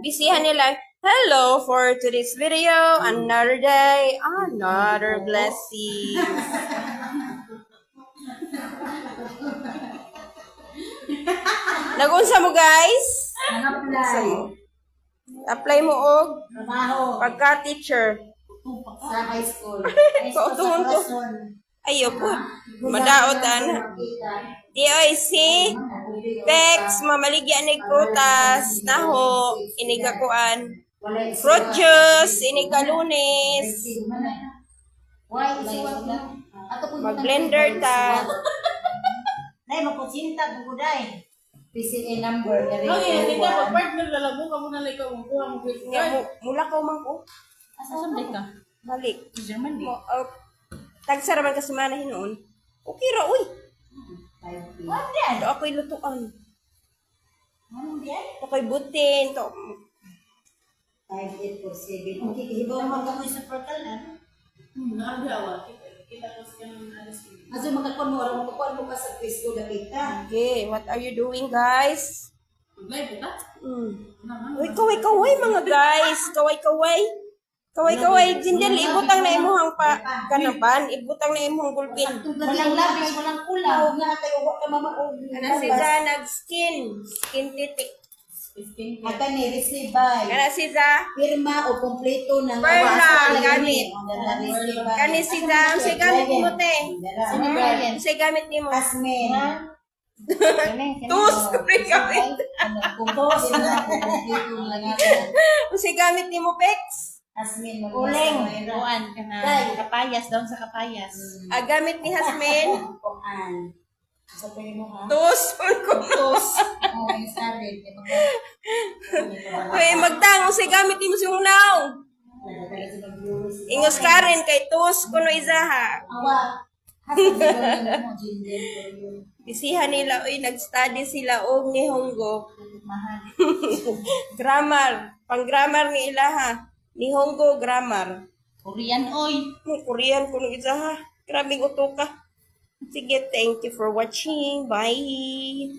Bisihan nila. Hello for today's video. Another day, another blessing. Nagunsa mo guys? Nagunsa mo. Apply mo og pagka-teacher. Sa high school. Kautuhon ko. Ayo po. Madaot ana. Di oy si Tex mamaligya ni prutas, naho, inigakuan. Fruit juice, inikalunes. Mag-blender ta. Nay, magkusinta po day. PCA number. Okay, hindi ka partner lalago ka muna like mo kuha mo with Mula ka man ko. Asa sa ka? Balik. German di. Tagsara man ka sumana hinuon. Okay ra uy. Ano yan? To ako'y lutuan. Ano yan? To ako'y butin. To 5847. Okay, hibaw mo ka mo sa portal na. Nagawa. Kita ko sa kanang alas ko. Aso magkakuan mo, orang magkakuan mo ka sa Cristo na kita. okay, what are you doing guys? Live ba? Uy, kaway-kaway mga guys. Kaway-kaway. Kaway-kaway. Jinjal, ibutang na imuhang kanaban. Ibutang na imuhang gulpin. Walang labis, walang kulaw. Nga tayo, wak ka mamaog. Kana si Za nag-skin. Skin titik. Ata ni receive by. Kana si Za. Pirma o kompleto ng Perla, gamit. Kani si Za. Ang say gamit mo te. Ang say gamit ni mo. Asmen. Tus. Kapre gamit. Kumpos na kompleto lang natin. Ang say gamit ni mo, Pex. Asmen. Uling. Kuan ka na. Kapayas doon sa kapayas. Gamit ni Hasmin. Kuan. Sa pwede mo ha? Tus. Tos. Oo, yung sabi. Uy, magtang. Ang say gamit ni mo si Hunaw. Ingos ka rin kay Tus. Kuno izaha. Awa. Hasan mo, Jinden. Bisihan nila. Uy, nag-study sila. Og ni Honggo. Grammar. Pang-grammar ni Ilaha. Ni Honggo grammar. Korean oy. Korean kuno izaha. Grabing uto ka. Sige, thank you for watching. Bye.